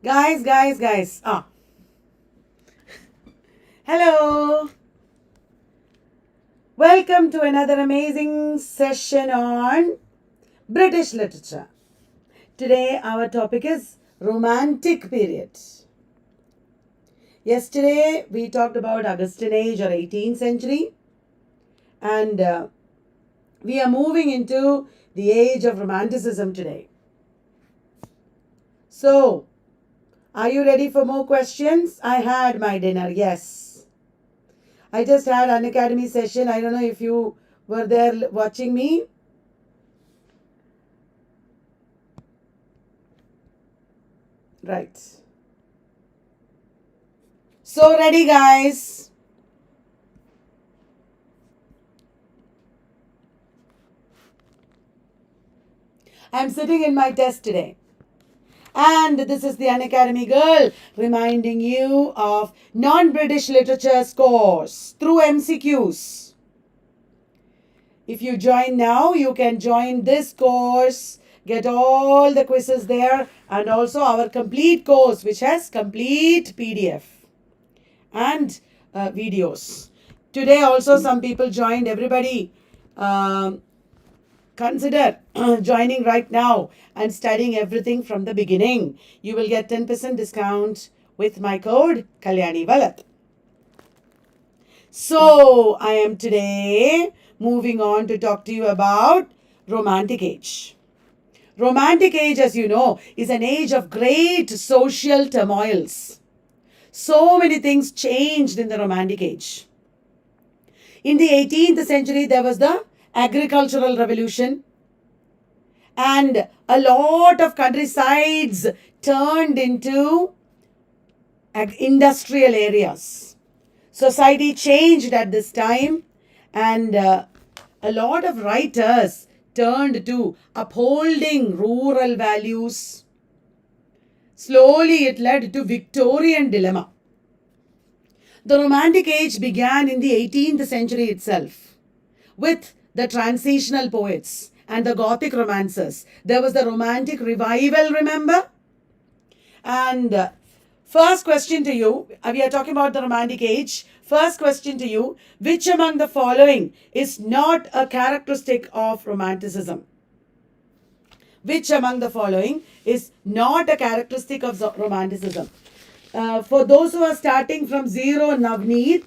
Guys. Hello. Welcome to another amazing session on British literature. Today our topic is Romantic period. Yesterday we talked about Augustan age or 18th century, and we are moving into the age of Romanticism today. So, are you ready for more questions? I had my dinner, yes. I just had an academy session. I don't know if you were there watching me. Right. So ready, guys. I'm sitting in my test today. And this is the Unacademy girl reminding you of non-British literature scores through MCQs. If you join now, you can join this course, get all the quizzes there, and also our complete course, which has complete PDF and videos. Today also some people joined. Everybody consider joining right now and studying everything from the beginning. You will get 10% discount with my code Kalyani Valat. So I am today moving on to talk to you about Romantic age. Romantic age, as you know, is an age of great social turmoils. So many things changed in the Romantic age. In the 18th century, there was the agricultural revolution, and a lot of countrysides turned into industrial areas. Society changed at this time, and a lot of writers turned to upholding rural values. Slowly it led to Victorian dilemma. The Romantic age began in the 18th century itself with the transitional poets and the Gothic romancers. There was the Romantic revival, remember? And first question to you, we are talking about the Romantic age. First question to you, which among the following is not a characteristic of Romanticism? Which among the following is not a characteristic of Romanticism? For those who are starting from zero, Navneet,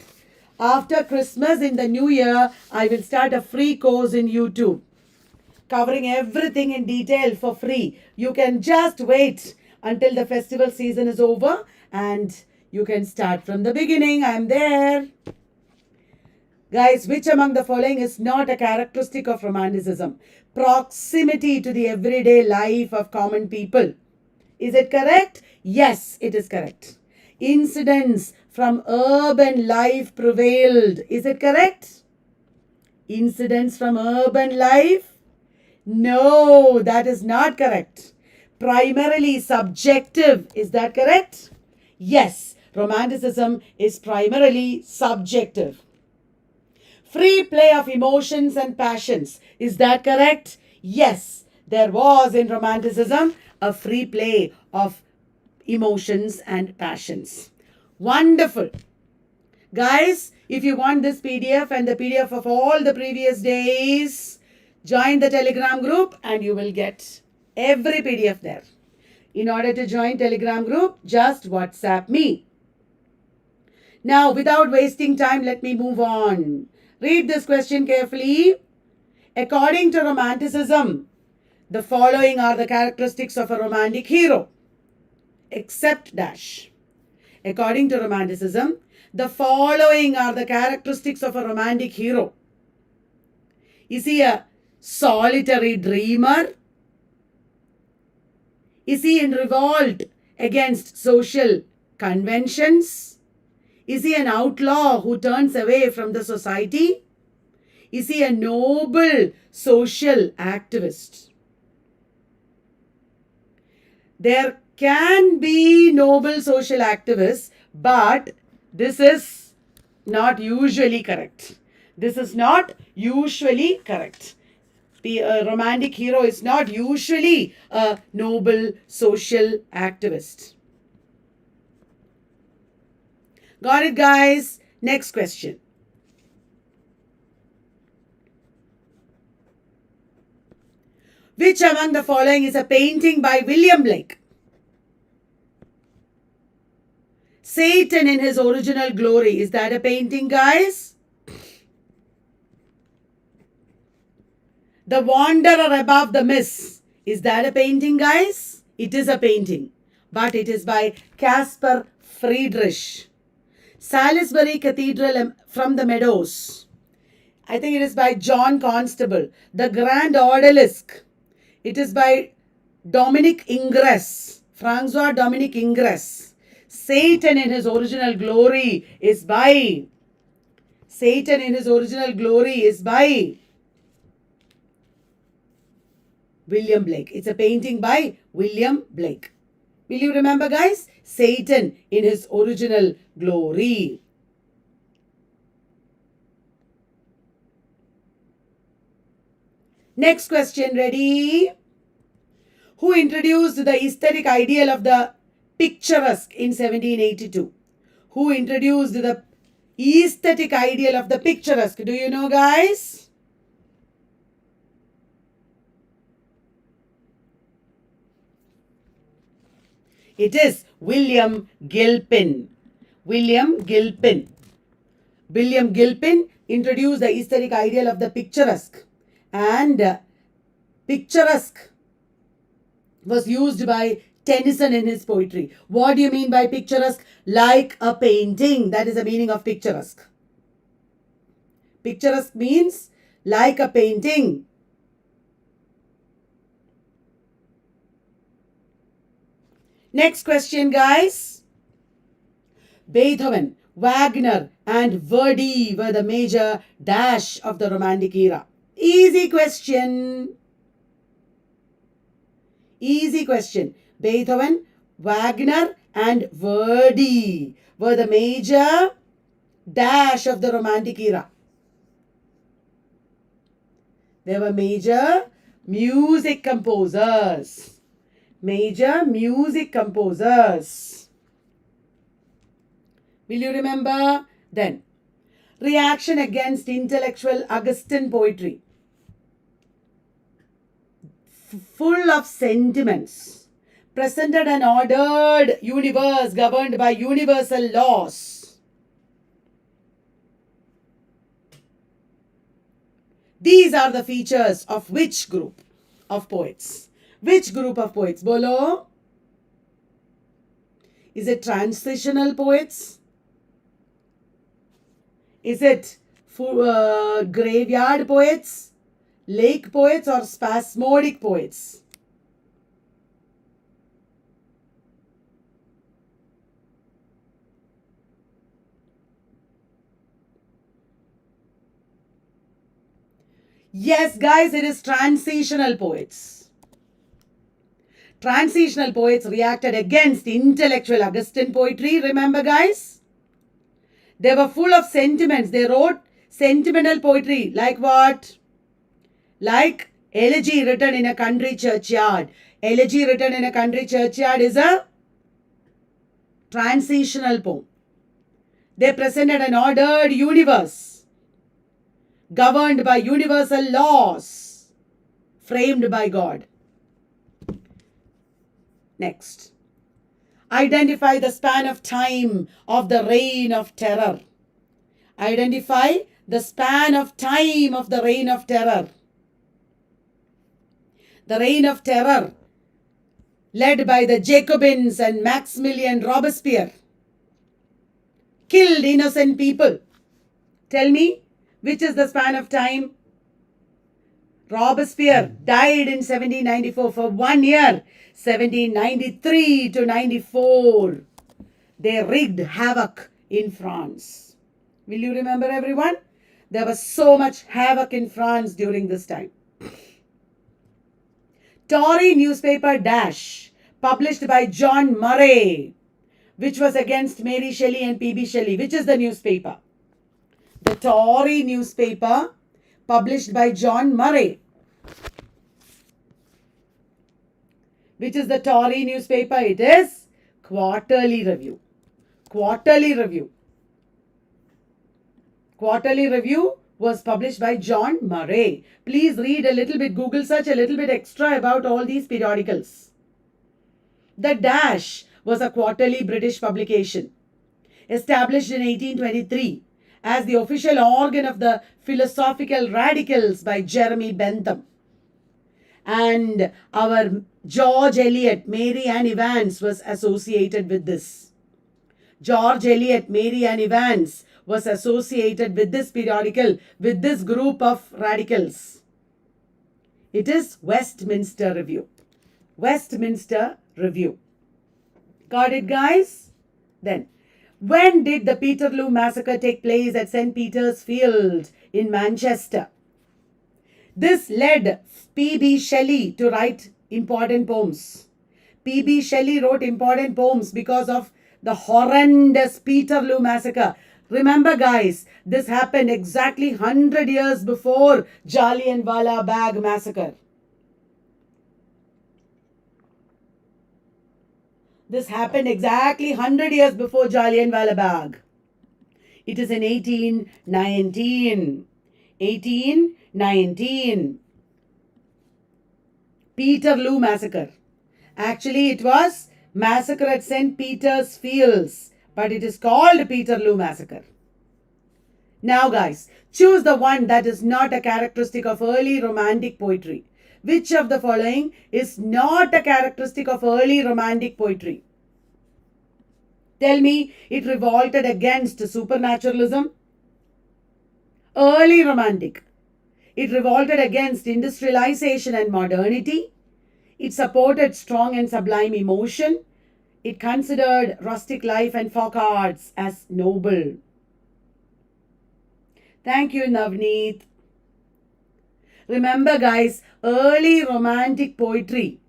after Christmas in the new year, I will start a free course in YouTube, covering everything in detail for free. You can just wait until the festival season is over and you can start from the beginning. I am there. Guys, which among the following is not a characteristic of Romanticism? Proximity to the everyday life of common people. Is it correct? Yes, it is correct. Incidents from urban life prevailed. Is it correct? Incidents from urban life? No, that is not correct. Primarily subjective. Is that correct? Yes, Romanticism is primarily subjective. Free play of emotions and passions. Is that correct? Yes, there was in Romanticism a free play of emotions and passions. Wonderful. Guys, if you want this PDF and the PDF of all the previous days, join the Telegram group and you will get every PDF there. In order to join Telegram group, just WhatsApp me. Now, without wasting time, let me move on. Read this question carefully. According to Romanticism, the following are the characteristics of a romantic hero, except dash. According to Romanticism, the following are the characteristics of a romantic hero. Is he a solitary dreamer? Is he in revolt against social conventions? Is he an outlaw who turns away from the society? Is he a noble social activist? There can be noble social activists, but this is not usually correct. This is not usually correct. The romantic hero is not usually a noble social activist. Got it, guys? Next question. Which among the following is a painting by William Blake? Satan in his original glory. Is that a painting, guys? The Wanderer Above the Mist. Is that a painting, guys? It is a painting, but it is by Caspar Friedrich. Salisbury Cathedral from the Meadows. I think it is by John Constable. The Grand Odalisque. It is by Dominic Ingres. Francois Dominic Ingres. Satan in his original glory is by William Blake. It's a painting by William Blake. Will you remember, guys? Satan in his original glory. Next question, ready? Who introduced the aesthetic ideal of the picturesque in 1782? Who introduced the aesthetic ideal of the picturesque? Do you know, guys? It is William Gilpin. William Gilpin introduced the aesthetic ideal of the picturesque. And picturesque was used by Tennyson in his poetry. What do you mean by picturesque? Like a painting. That is the meaning of picturesque. Picturesque means like a painting. Next question, guys. Beethoven, Wagner and Verdi were the major dash of the Romantic era. Easy question. Beethoven, Wagner and Verdi were the major dash of the Romantic era. They were major music composers. Will you remember? Then, reaction against intellectual Augustan poetry. Full of sentiments, presented an ordered universe governed by universal laws. These are the features of which group of poets? Bolo? Is it transitional poets? Is it graveyard poets? Lake poets or spasmodic poets? Yes, guys, it is transitional poets. Transitional poets reacted against intellectual Augustan poetry. Remember, guys? They were full of sentiments. They wrote sentimental poetry. Like what? Like Elegy written in a country churchyard. Elegy written in a country churchyard is a transitional poem. They presented an ordered universe governed by universal laws framed by God. Next. Identify the span of time of the reign of terror. Identify the span of time of the reign of terror. The reign of terror led by the Jacobins and Maximilian Robespierre killed innocent people. Tell me, which is the span of time? Robespierre died in 1794 for 1 year. 1793 to 94. They wreaked havoc in France. Will you remember, everyone? There was so much havoc in France during this time. Tory newspaper Dash, published by John Murray, which was against Mary Shelley and P.B. Shelley. Which is the newspaper? The Tory newspaper, published by John Murray. Which is the Tory newspaper? It is Quarterly Review. Quarterly Review. Quarterly Review was published by John Murray. Please read a little bit, Google search a little bit extra about all these periodicals. The Dash was a quarterly British publication, established in 1823 as the official organ of the philosophical radicals by Jeremy Bentham. And our George Eliot, Mary Ann Evans was associated with this. George Eliot, Mary Ann Evans was associated with this periodical, with this group of radicals. It is Westminster Review. Westminster Review. Got it, guys? Then, when did the Peterloo massacre take place at St. Peter's Field in Manchester? This led P.B. Shelley to write important poems. P.B. Shelley wrote important poems because of the horrendous Peterloo massacre. Remember, guys, this happened exactly 100 years before Jallianwala Bagh massacre. This happened exactly 100 years before Jallianwala Bagh. It is in 1819. 1819. Peterloo massacre. Actually, it was massacre at St. Peter's Fields, but it is called Peterloo massacre. Now, guys, choose the one that is not a characteristic of early romantic poetry. Which of the following is not a characteristic of early romantic poetry? Tell me, it revolted against supernaturalism. Early romantic. It revolted against industrialization and modernity. It supported strong and sublime emotion. It considered rustic life and folk arts as noble. Thank you, Navneet. Remember, guys, early romantic poetry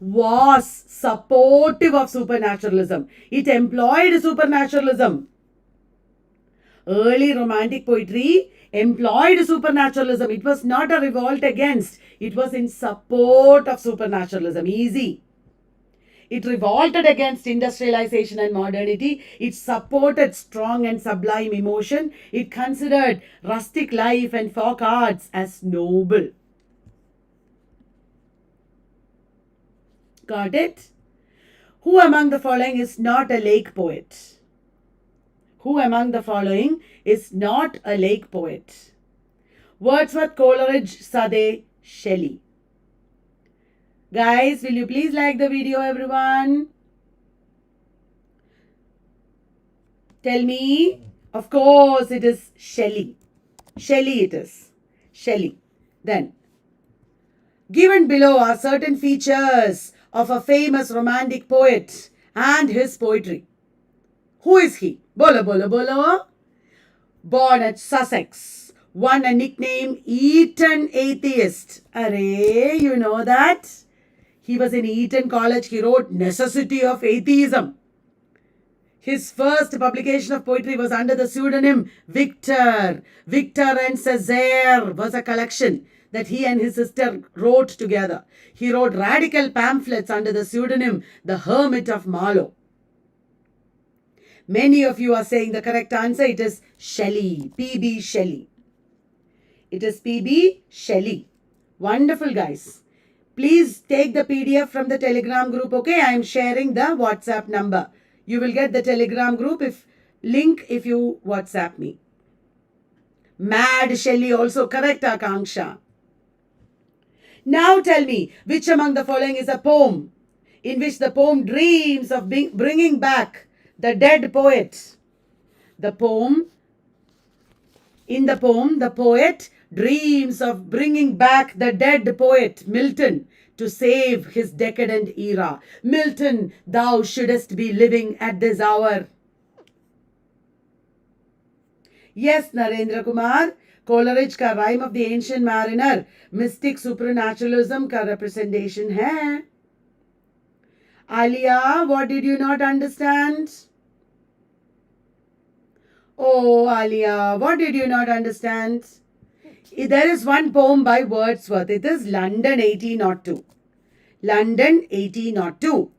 was supportive of supernaturalism. It employed supernaturalism. Early romantic poetry employed supernaturalism. It was not a revolt against. It was in support of supernaturalism. Easy. It revolted against industrialization and modernity. It supported strong and sublime emotion. It considered rustic life and folk arts as noble. Got it? Who among the following is not a lake poet? Who among the following is not a lake poet? Wordsworth, Coleridge, Southey, Shelley. Guys, will you please like the video, everyone? Tell me. Of course, it is Shelley. Shelley it is. Shelley. Then, given below are certain features of a famous romantic poet and his poetry. Who is he? Bolo, bolo, bolo. Born at Sussex. Won a nickname Eton Atheist. Array, you know that? He was in Eton College. He wrote Necessity of Atheism. His first publication of poetry was under the pseudonym Victor. Victor and Césaire was a collection that he and his sister wrote together. He wrote radical pamphlets under the pseudonym The Hermit of Marlowe. Many of you are saying the correct answer. It is Shelley. P.B. Shelley. It is P.B. Shelley. Wonderful, guys. Please take the PDF from the Telegram group, okay? I am sharing the WhatsApp number. You will get the Telegram group link if you WhatsApp me. Mad Shelley also correct, Akanksha. Now tell me, which among the following is a poem in which the poem dreams of bringing back the dead poet? The poem, the poet dreams of bringing back the dead poet, Milton, to save his decadent era. Milton, thou shouldest be living at this hour. Yes, Narendra Kumar. Coleridge का Rhyme of the Ancient Mariner mystic supernaturalism का representation है. Alia, what did you not understand? Oh, Alia, what did you not understand? There is one poem by Wordsworth. It is London 1802. London 1802.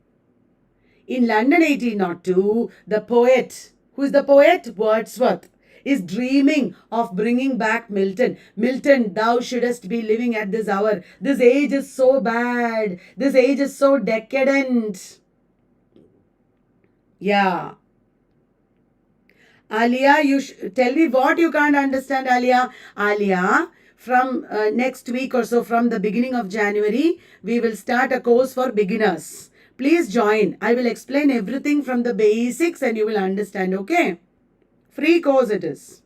In London 1802, the poet, who is the poet? Wordsworth, is dreaming of bringing back Milton. Milton, thou shouldest be living at this hour. This age is so bad. This age is so decadent. Yeah. Alia, you tell me what you can't understand, Alia. Alia, from next week or so, from the beginning of January, we will start a course for beginners. Please join. I will explain everything from the basics and you will understand, okay? Free course it is.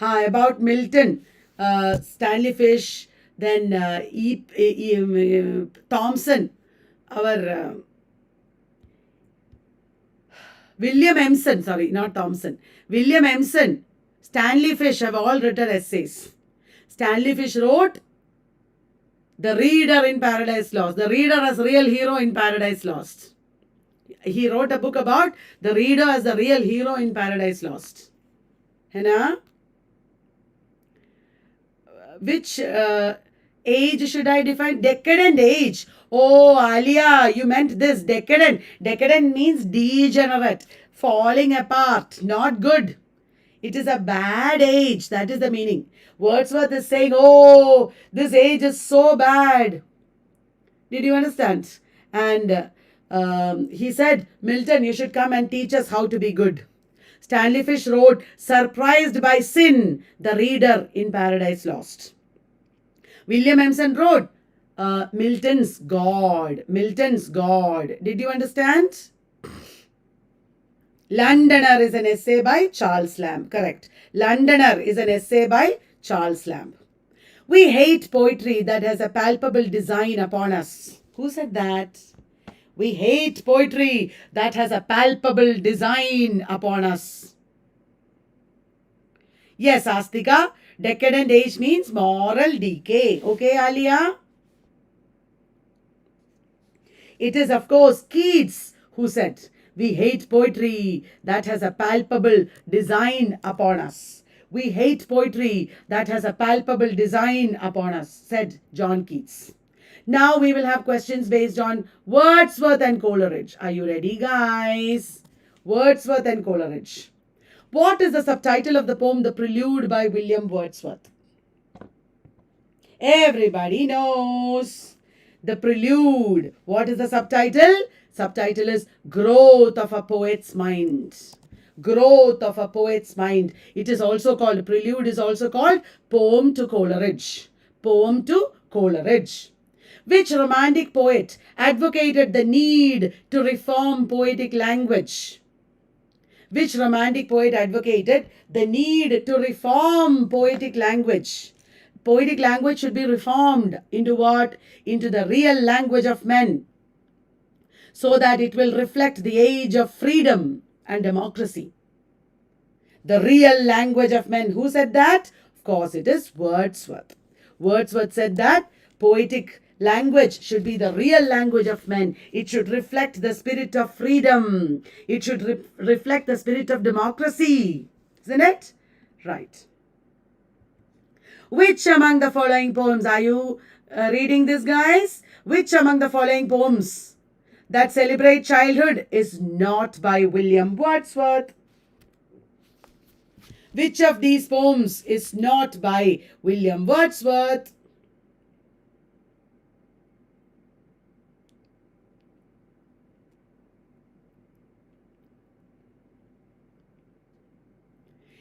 About Milton, Stanley Fish, then Thompson, our William Emerson, sorry, not Thompson. William Emerson, Stanley Fish have all written essays. Stanley Fish wrote The Reader in Paradise Lost. The reader as real hero in Paradise Lost. He wrote a book about the reader as the real hero in Paradise Lost. Henna? Which age should I define? Decadent age. Oh, Alia, you meant this. Decadent. Decadent means degenerate, falling apart, not good. It is a bad age. That is the meaning. Wordsworth is saying, oh, this age is so bad. Did you understand? And he said, Milton, you should come and teach us how to be good. Stanley Fish wrote, Surprised by Sin, the Reader in Paradise Lost. William Emerson wrote, Milton's God. Milton's God. Did you understand? Londoner is an essay by Charles Lamb. Correct. Londoner is an essay by Charles Lamb. We hate poetry that has a palpable design upon us. Who said that? We hate poetry that has a palpable design upon us. Yes, Astika. Decadent age means moral decay. Okay, Alia? It is, of course, Keats who said, we hate poetry that has a palpable design upon us. We hate poetry that has a palpable design upon us, said John Keats. Now we will have questions based on Wordsworth and Coleridge. Are you ready, guys? Wordsworth and Coleridge. What is the subtitle of the poem The Prelude by William Wordsworth? Everybody knows. The Prelude. What is the subtitle? Subtitle is Growth of a Poet's Mind. Growth of a Poet's Mind. It is also called, Prelude is also called Poem to Coleridge. Poem to Coleridge. Which romantic poet advocated the need to reform poetic language? Which romantic poet advocated the need to reform poetic language? Poetic language should be reformed into what? Into the real language of men, so that it will reflect the age of freedom and democracy. The real language of men. Who said that? Of course, it is Wordsworth. Wordsworth said that poetic language should be the real language of men. It should reflect the spirit of freedom. It should reflect the spirit of democracy. Isn't it? Right. Which among the following poems, are you reading this, guys? Which among the following poems that celebrate childhood is not by William Wordsworth? Which of these poems is not by William Wordsworth?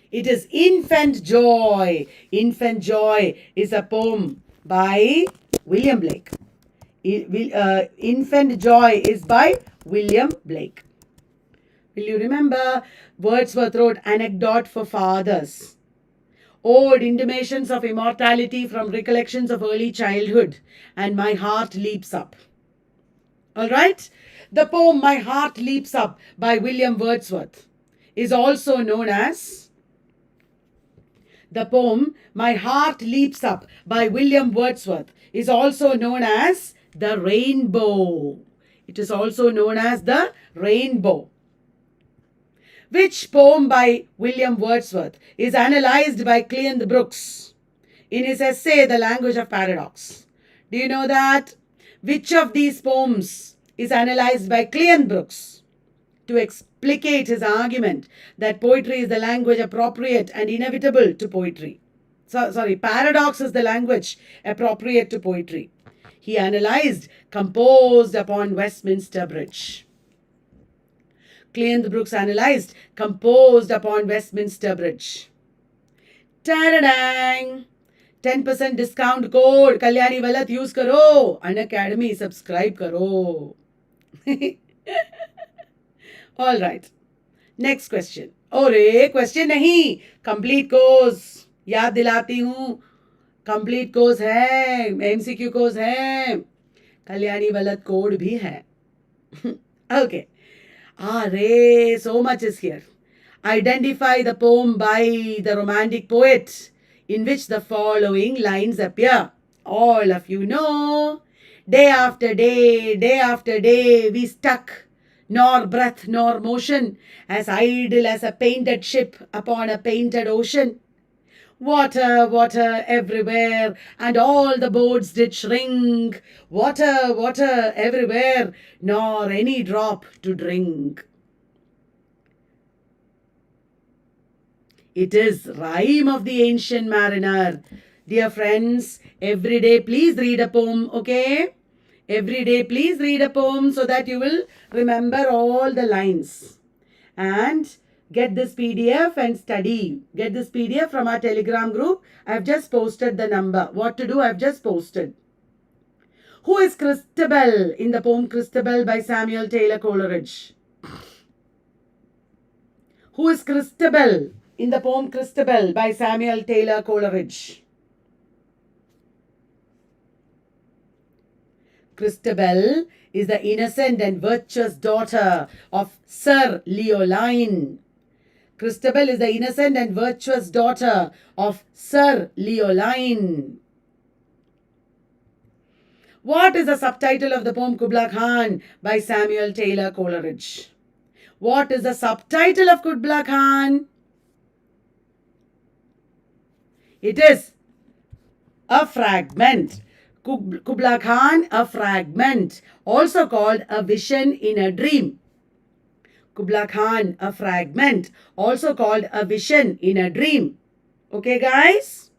It is Infant Joy. Infant Joy is a poem by William Blake. Infant Joy is by William Blake. Will you remember? Wordsworth wrote Anecdote for Fathers. Ode intimations of immortality from recollections of early childhood. And My Heart Leaps Up. Alright? The poem My Heart Leaps Up by William Wordsworth is also known as the poem My Heart Leaps Up by William Wordsworth is also known as The Rainbow. It is also known as The Rainbow. Which poem by William Wordsworth is analyzed by Cleon Brooks in his essay The Language of Paradox? Do you know that? Which of these poems is analyzed by Cleon Brooks? to explicate his argument that poetry is the language appropriate and inevitable to poetry. Paradox is the language appropriate to poetry. He analyzed, composed upon Westminster Bridge. Cleanth Brooks analyzed, composed upon Westminster Bridge. Ta-da-dang! 10% discount code Kalyani Valat use karo. Unacademy subscribe karo. All right. Next question. अरे question नहीं, complete course याद दिलाती हूँ. Complete course है, MCQ course है, Kalyani वलत code भी है. Okay. अरे so much is here. Identify the poem by the romantic poet in which the following lines appear. All of you know, day after day we stuck, nor breath nor motion, as idle as a painted ship upon a painted ocean. Water, water everywhere, and all the boats did shrink. Water, water everywhere, nor any drop to drink. It is Rhyme of the Ancient Mariner. Dear friends, every day please read a poem, okay? Every day please read a poem so that you will remember all the lines. And get this PDF and study. Get this PDF from our Telegram group. I have just posted the number. What to do? I have just posted. Who is Christabel in the poem Christabel by Samuel Taylor Coleridge? Who is Christabel in the poem Christabel by Samuel Taylor Coleridge? Christabel is the innocent and virtuous daughter of Sir Leoline. Christabel is the innocent and virtuous daughter of Sir Leoline. What is the subtitle of the poem Kubla Khan by Samuel Taylor Coleridge? What is the subtitle of Kubla Khan? It is A Fragment. Kubla Khan, A Fragment, also called A Vision in a Dream. Kubla Khan, A Fragment, also called A Vision in a Dream. Okay, guys?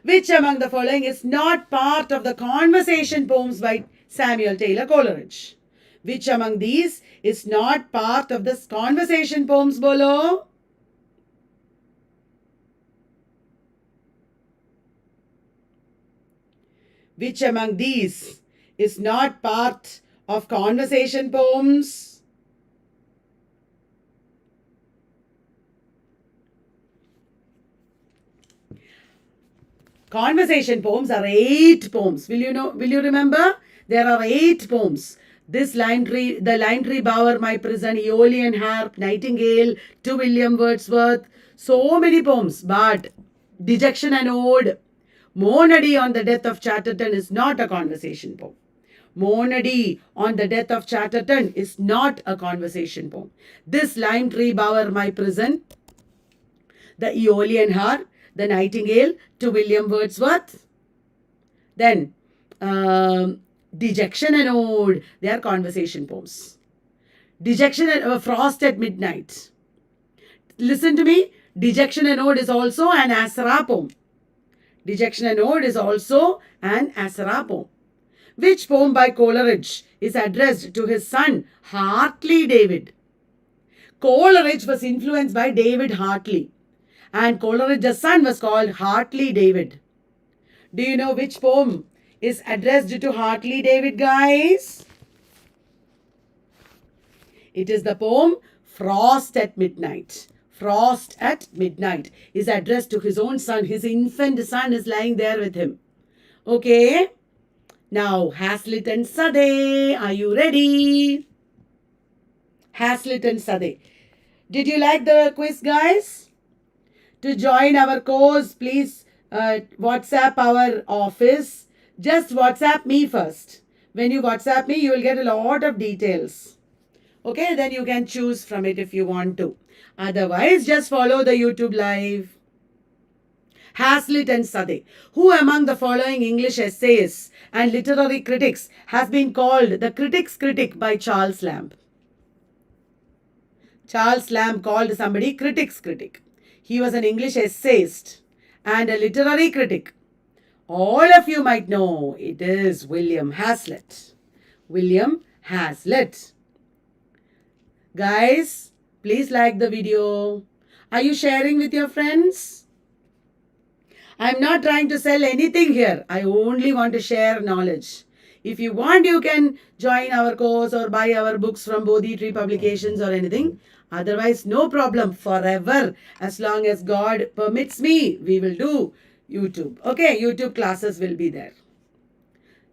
Which among the following is not part of the conversation poems by Samuel Taylor Coleridge? Which among these is not part of the conversation poems below? Which among these is not part of conversation poems? Conversation poems are 8 poems. Will you remember? There are 8 poems. This lime tree, the lime tree bower, my prison, Aeolian harp, Nightingale, to William Wordsworth. So many poems. But Dejection and Ode, Monody on the Death of Chatterton is not a conversation poem. Monody on the Death of Chatterton is not a conversation poem. This lime tree bower, my prison, the Aeolian harp, the Nightingale, to William Wordsworth. Then, Dejection and Ode, they are conversation poems. Dejection and Frost at Midnight. Listen to me. Dejection and Ode is also an Asra poem. Dejection and Ode is also an Asra poem. Which poem by Coleridge is addressed to his son, Hartley David? Coleridge was influenced by David Hartley. And Coleridge's son was called Hartley David. Do you know which poem is addressed to Hartley David, guys? It is the poem Frost at Midnight. Frost at Midnight is addressed to his own son. His infant son is lying there with him. Okay. Now, Hazlitt and Southey. Are you ready? Hazlitt and Southey. Did you like the quiz, guys? To join our course, please WhatsApp our office. Just WhatsApp me first. When you WhatsApp me, you will get a lot of details. Okay, then you can choose from it if you want to. Otherwise, just follow the YouTube live. Hazlitt and Southey. Who among the following English essayists and literary critics has been called the critic's critic by Charles Lamb? Charles Lamb called somebody critic's critic. He was an English essayist and a literary critic. All of you might know it is William Hazlitt. William Hazlitt. Guys, please like the video. Are you sharing with your friends? I'm not trying to sell anything here. I only want to share knowledge. If you want, you can join our course or buy our books from Bodhi Tree Publications or anything. Otherwise, no problem. Forever, as long as God permits me, we will do YouTube. Okay, YouTube classes will be there.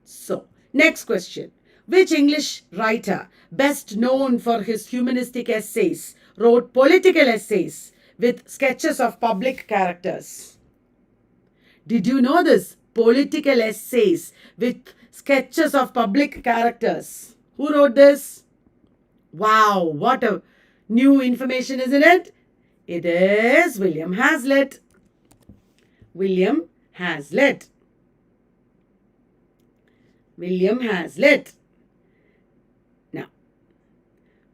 So, next question. Which English writer, best known for his humanistic essays, wrote political essays with sketches of public characters? Did you know this? Political essays with sketches of public characters. Who wrote this? Wow, what a new information, isn't it? It is William Hazlitt. William Hazlitt. William Hazlitt. Now,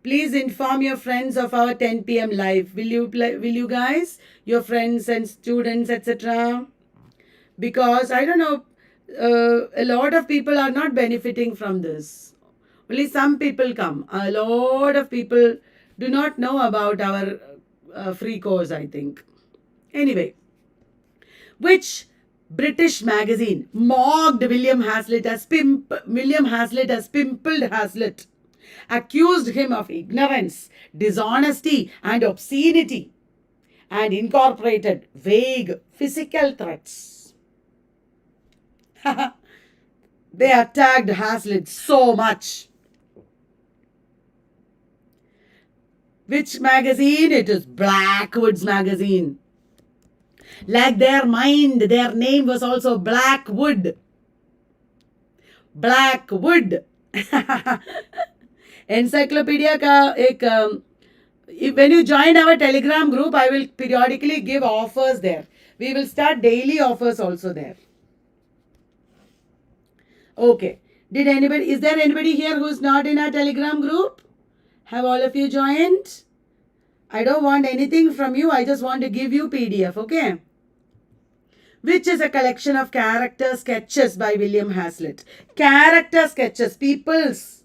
please inform your friends of our 10 p.m. live. Will you guys? Your friends and students, etc. Because I don't know, a lot of people are not benefiting from this. Only some people come. A lot of people do not know about our free course, I think. Anyway, which British magazine mocked William Hazlitt as pimpled Hazlitt, accused him of ignorance, dishonesty and obscenity, and incorporated vague physical threats. They attacked Hazlitt so much. Which magazine? It is Blackwood's magazine. Like their mind, their name was also Blackwood. Blackwood. Encyclopedia ka ek, when you join our Telegram group, I will periodically give offers there. We will start daily offers also there. Okay. Is there anybody here who is not in our Telegram group? Have all of you joined? I don't want anything from you. I just want to give you PDF, okay? Which is a collection of character sketches by William Hazlitt. Character sketches, people's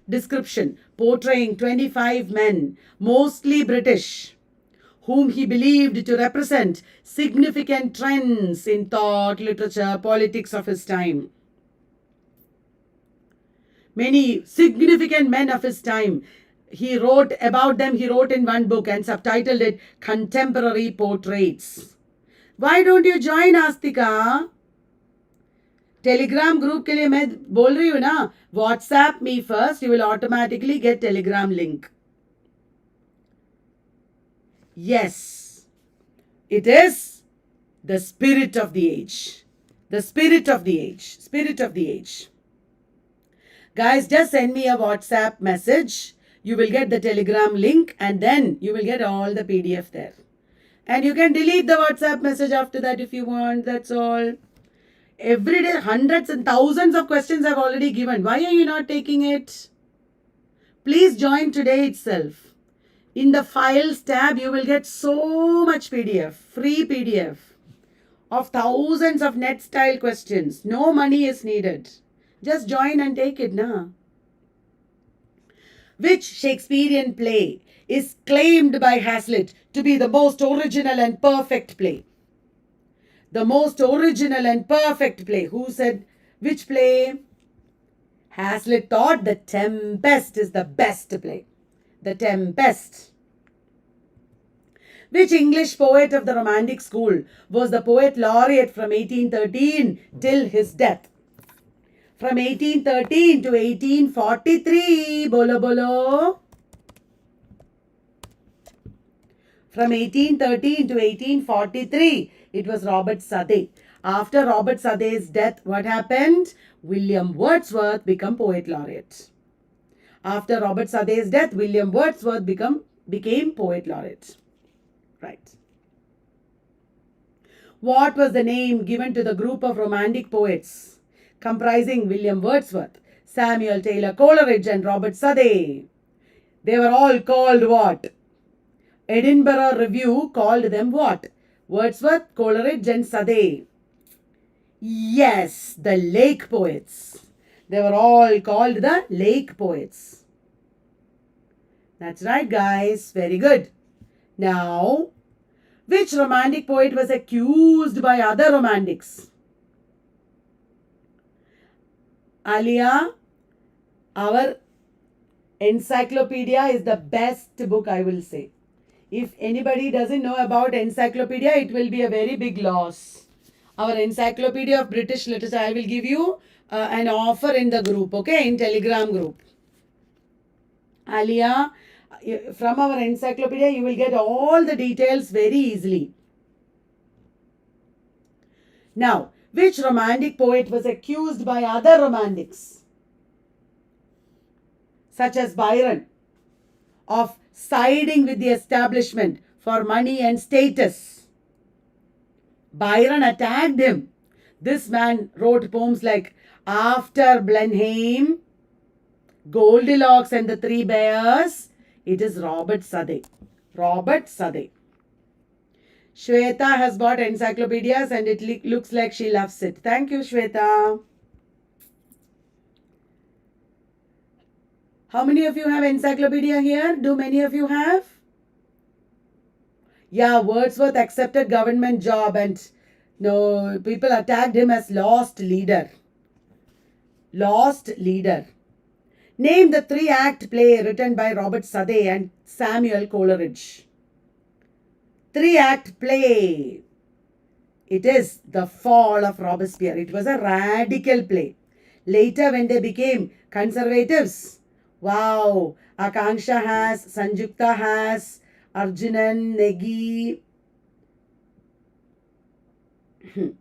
description, portraying 25 men, mostly British, whom he believed to represent significant trends in thought, literature, politics of his time. Many significant men of his time. He wrote about them, he wrote in one book and subtitled it Contemporary Portraits. Why don't you join, Astika? Telegram group के लिए मैं बोल रही हूँ ना, WhatsApp me first, you will automatically get Telegram link. Yes, it is the spirit of the age. The spirit of the age. Spirit of the age. Guys, just send me a WhatsApp message. You will get the Telegram link and then you will get all the PDF there. And you can delete the WhatsApp message after that if you want. That's all. Every day, hundreds and thousands of questions I've already given. Why are you not taking it? Please join today itself. In the Files tab, you will get so much PDF, free PDF of thousands of net style questions. No money is needed. Just join and take it, na? Which Shakespearean play is claimed by Hazlitt to be the most original and perfect play? The most original and perfect play. Who said which play? Hazlitt thought The Tempest is the best play. The Tempest. Which English poet of the Romantic school was the poet laureate from 1813 till his death? From 1813 to 1843, bolo bolo. From 1813 to 1843, it was Robert Southey. After Robert Southey's death, what happened? William Wordsworth became poet laureate. After Robert Southey's death, William Wordsworth became poet laureate. Right. What was the name given to the group of Romantic poets comprising William Wordsworth, Samuel Taylor Coleridge and Robert Southey? They were all called what? Edinburgh Review called them what? Wordsworth, Coleridge and Southey. Yes, the lake poets. They were all called the lake poets. That's right, guys. Very good. Now, which romantic poet was accused by other romantics? Alia, our encyclopedia is the best book, I will say. If anybody doesn't know about encyclopedia, it will be a very big loss. Our encyclopedia of British literature, I will give you an offer in the group, okay, in Telegram group. Alia, from our encyclopedia, you will get all the details very easily. Now, which romantic poet was accused by other romantics, such as Byron, of siding with the establishment for money and status? Byron attacked him. This man wrote poems like After Blenheim, Goldilocks and the Three Bears. It is Robert Southey. Robert Southey. Shweta has got encyclopedias and it looks like she loves it. Thank you, Shweta. How many of you have encyclopedia here? Do many of you have? Yeah, Wordsworth accepted government job and no, people attacked him as lost leader. Lost leader. Name the 3-act play written by Robert Southey and Samuel Coleridge. 3-act play. It is The Fall of Robespierre. It was a radical play. Later when they became conservatives, wow, Akanksha has, Sanjukta has, Arjunan, Negi.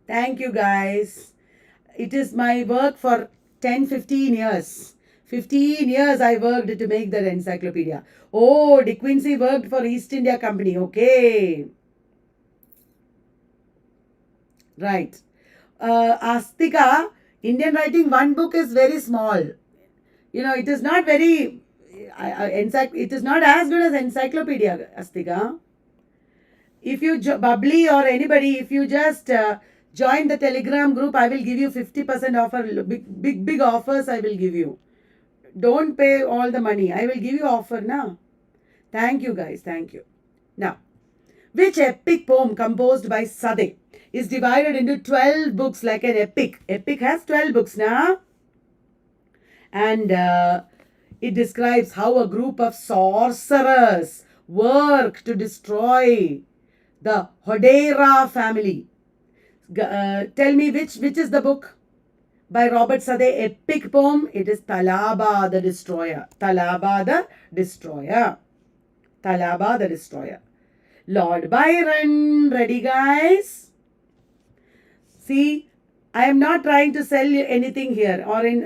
Thank you guys. It is my work for 10-15 years. 15 years I worked to make that encyclopedia. Oh, De Quincey worked for East India Company. Okay. Right. Astika, Indian writing, one book is very small. You know, it is not very, it is not as good as encyclopedia, Astika. If you, Bubbly or anybody, if you just join the Telegram group, I will give you 50% offer. Big offers I will give you. Don't pay all the money. I will give you offer now. Thank you guys. Thank you. Now, which epic poem composed by Southey is divided into 12 books like an epic? Epic has 12 books now. And it describes how a group of sorcerers work to destroy the Hodera family. Tell me which is the book? By Robert Southey, epic poem. It is Thalaba the Destroyer. Thalaba the Destroyer. Thalaba the Destroyer. Lord Byron. Ready, guys? See, I am not trying to sell you anything here or in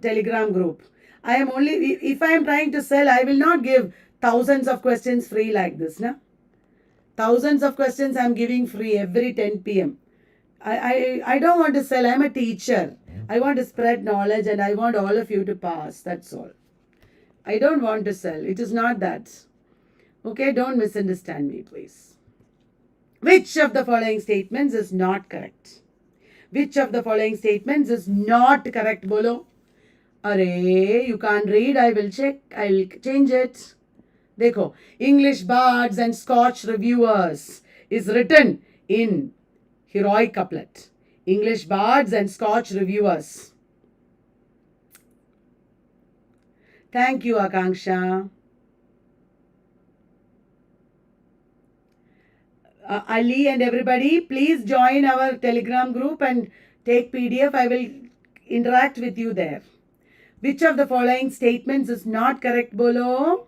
Telegram group. I am only, if I am trying to sell, I will not give thousands of questions free like this. Na? Thousands of questions I am giving free every 10 p.m. I don't want to sell. I am a teacher. I want to spread knowledge and I want all of you to pass. That's all. I don't want to sell. It is not that. Okay, don't misunderstand me, please. Which of the following statements is not correct? Which of the following statements is not correct, Bolo? Array, you can't read. I will check. I will change it. Dekho. English bards and Scotch reviewers is written in heroic couplet. English bards and Scotch reviewers. Thank you, Akanksha. Ali and everybody, please join our Telegram group and take PDF. I will interact with you there. Which of the following statements is not correct, Bolo?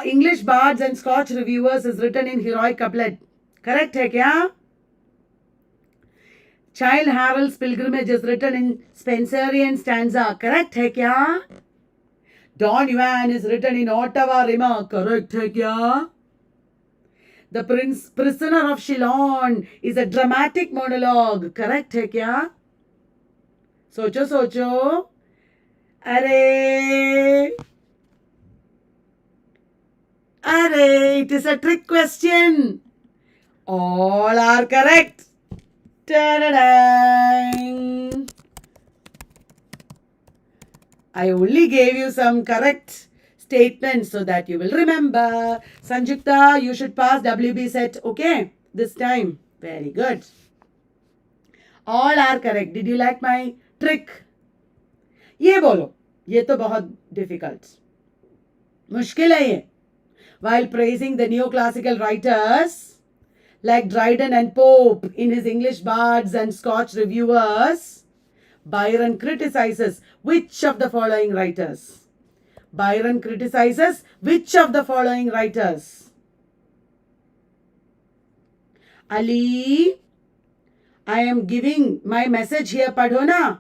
English bards and Scotch reviewers is written in heroic couplet. Correct hai kya? Childe Harold's pilgrimage is written in Spenserian stanza. Correct hai kya? Don Juan is written in Ottawa Rima. Correct hai kya? The Prisoner of Shillong is a dramatic monologue. Correct hai kya? Socho. Arey. Array, it is a trick question. All are correct. Ta-da-dang. I only gave you some correct statements so that you will remember. Sanjukta, you should pass WB set, okay? This time. Very good. All are correct. Did you like my trick? ये बोलो, ये तो बहुत difficult. मुश्किल है ये. While praising the neoclassical writers like Dryden and Pope in his English bards and Scotch reviewers, Byron criticizes which of the following writers? Byron criticizes which of the following writers? Ali, I am giving my message here, padho na?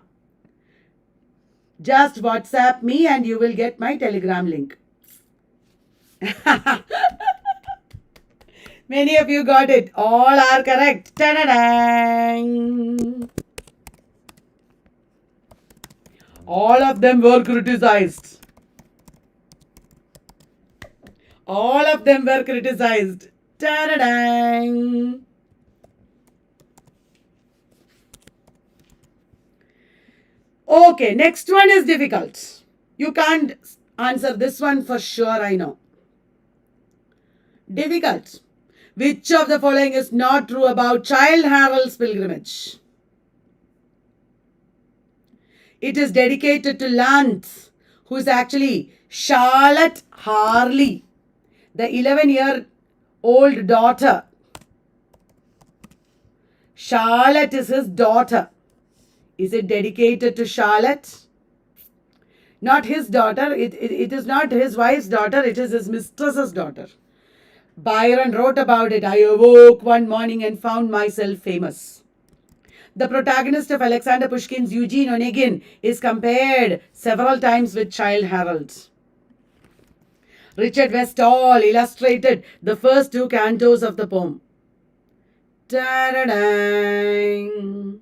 Just WhatsApp me and you will get my Telegram link. Many of you got it. All are correct. Ta-da-dang. All of them were criticized. All of them were criticized. Ta-da-dang. Okay, next one is difficult. You can't answer this one for sure, I know. Difficult. Which of the following is not true about Childe Harold's pilgrimage? It is dedicated to Lance, who is actually Charlotte Harley, the 11-year-old daughter. Charlotte is his daughter. Is it dedicated to Charlotte? Not his daughter. It is not his wife's daughter. It is his mistress's daughter. Byron wrote about it. I awoke one morning and found myself famous. The protagonist of Alexander Pushkin's Eugene Onegin is compared several times with Childe Harold. Richard Westall illustrated the first two cantos of the poem. Ta-da-dang.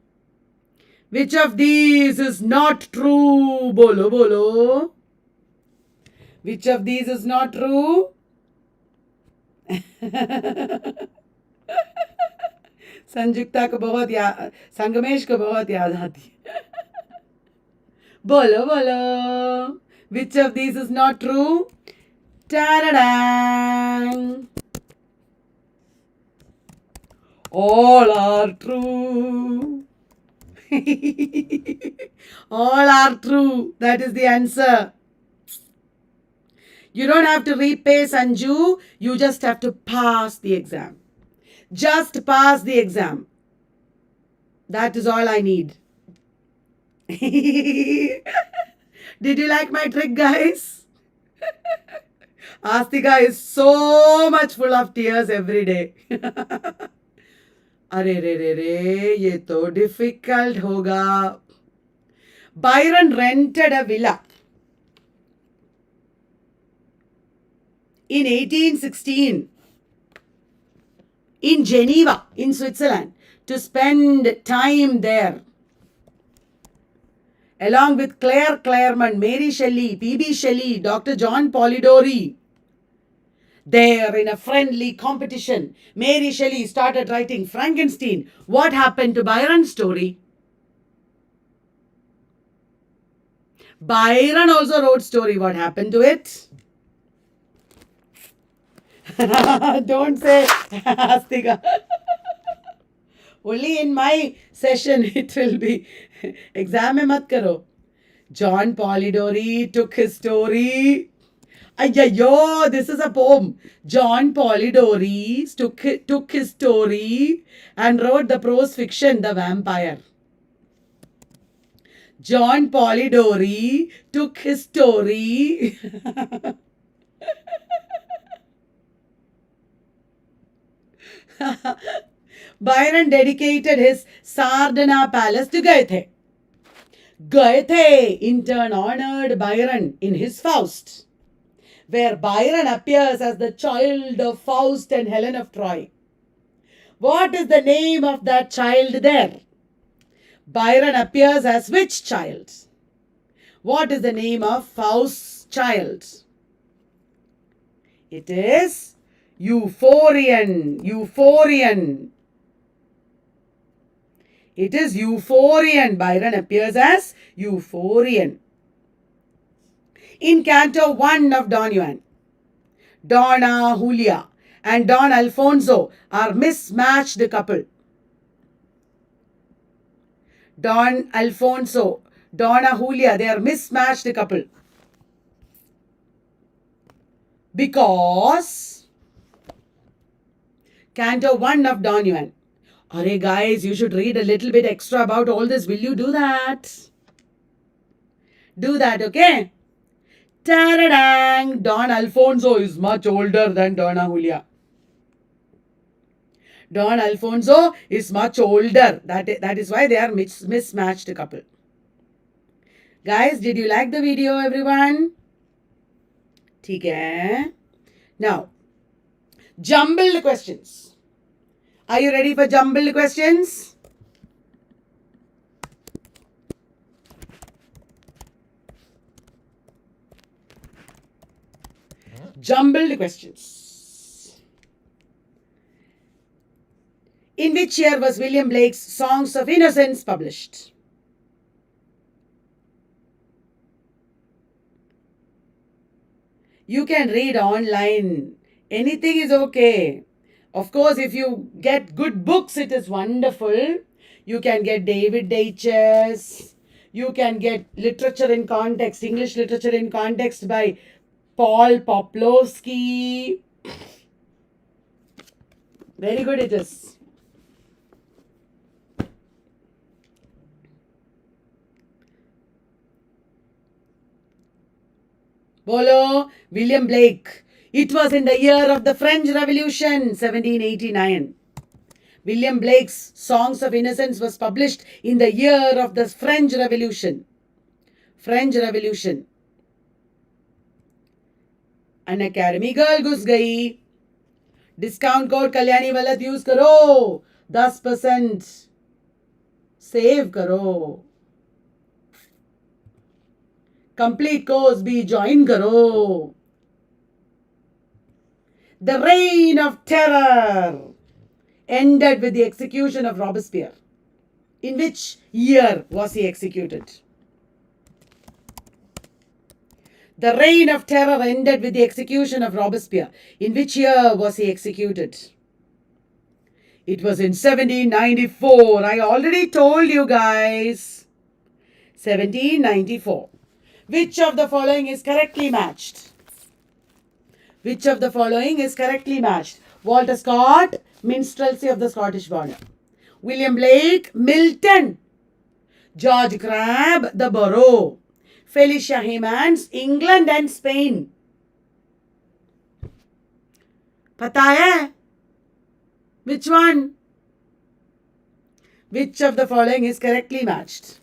Which of these is not true? Bolo, bolo. Which of these is not true? Sanjukta को बहुत याद, संगमेश को बहुत याद आती है. बोलो बोलो. Which of these is not true? Ta-da-dang. All are true. All are true. That is the answer. You don't have to repay, Sanju. You just have to pass the exam. Just pass the exam. That is all I need. Did you like my trick, guys? Astika is so much full of tears every day. अरे रे रे रे, ये तो difficult होगा. Byron rented a villa in 1816 in Geneva, in Switzerland, to spend time there. Along with Claire Claremont, Mary Shelley, P.B. Shelley, Dr. John Polidori. There, in a friendly competition, Mary Shelley started writing Frankenstein. What happened to Byron's story? Byron also wrote story. What happened to it? Don't say Astika. Only in my session it will be. Exam mein mat karo. John Polidori took his story. Ayyo, this is a poem. John Polidori took his story and wrote the prose fiction, The Vampire. John Polidori took his story. Byron dedicated his Sardana Palace to Goethe. Goethe, in turn, honored Byron in his Faust, where Byron appears as the child of Faust and Helen of Troy. What is the name of that child there? Byron appears as which child? What is the name of Faust's child? It is Euphorian. Euphorian. It is Euphorian. Byron appears as Euphorian. In Canto 1 of Don Juan, Donna Julia and Don Alfonso are mismatched couple. Don Alfonso, Donna Julia, they are mismatched couple. Because Canto 1 of Don Juan. Arey guys, you should read a little bit extra about all this. Will you do that? Do that, okay? Ta-da-dang! Don Alfonso is much older than Donna Julia. Don Alfonso is much older. That is why they are mismatched couple. Guys, did you like the video, everyone? ठीक है? Now, jumbled questions. Are you ready for jumbled questions? Jumbled questions. In which year was William Blake's Songs of Innocence published? You can read online. Anything is okay. Of course, if you get good books, it is wonderful. You can get David Deutsch's. You can get Literature in Context, English Literature in Context by Paul Poplowski. Very good it is. Bolo, William Blake. It was in the year of the French Revolution, 1789. William Blake's Songs of Innocence was published in the year of the French Revolution. French Revolution. An Academy girl घुस गई. Discount code Kalyani वलत use करो. 10% save करो. Complete course भी join करो. The reign of terror ended with the execution of Robespierre. In which year was he executed? The reign of terror ended with the execution of Robespierre. In which year was he executed? It was in 1794. I already told you guys. 1794. Which of the following is correctly matched? Which of the following is correctly matched? Walter Scott, Minstrelsy of the Scottish Border. William Blake, Milton. George Crabbe, The Burrow. Felicia Hemans, England and Spain. Pata hai? Which one? Which of the following is correctly matched?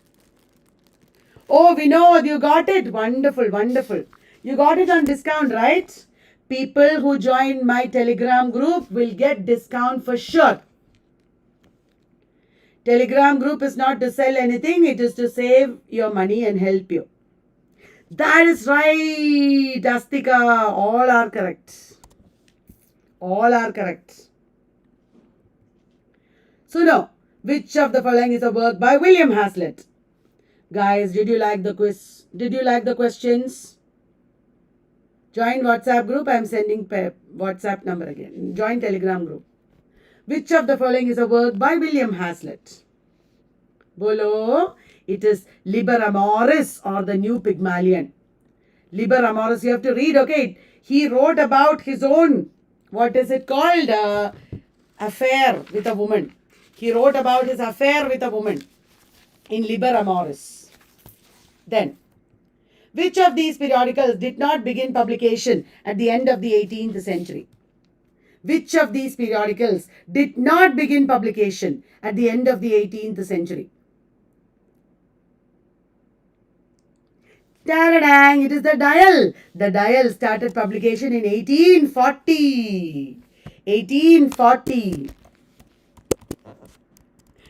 Oh, Vinod, you got it. Wonderful, wonderful. You got it on discount, right? People who join my Telegram group will get discount for sure. Telegram group is not to sell anything. It is to save your money and help you. That is right, Astika. All are correct. All are correct. So now, which of the following is a work by William Hazlitt? Guys, did you like the quiz? Did you like the questions? Join WhatsApp group. I am sending WhatsApp number again. Join Telegram group. Which of the following is a work by William Hazlitt? Bolo. It is Liber Amoris or the New Pygmalion. Liber Amoris, you have to read, okay? He wrote about his own, what is it called? Affair with a woman. He wrote about his affair with a woman in Liber Amoris. Then, which of these periodicals did not begin publication at the end of the 18th century? Which of these periodicals did not begin publication at the end of the 18th century? Ta-da-dang! It is the Dial. The Dial started publication in 1840. 1840.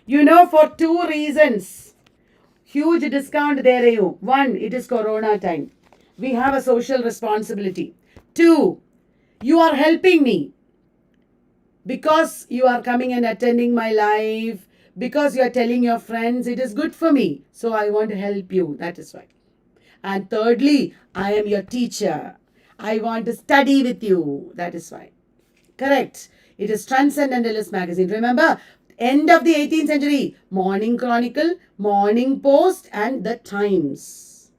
You know, for two reasons. Huge discount there you. One, it is Corona time. We have a social responsibility. Two, You are helping me because you are coming and attending my live, because you are telling your friends it is good for me. So I want to help you. That is why. And thirdly, I am your teacher. I want to study with you. That is why. Correct. It is Transcendentalist magazine. Remember, end of the 18th century, Morning Chronicle, Morning Post, and the Times.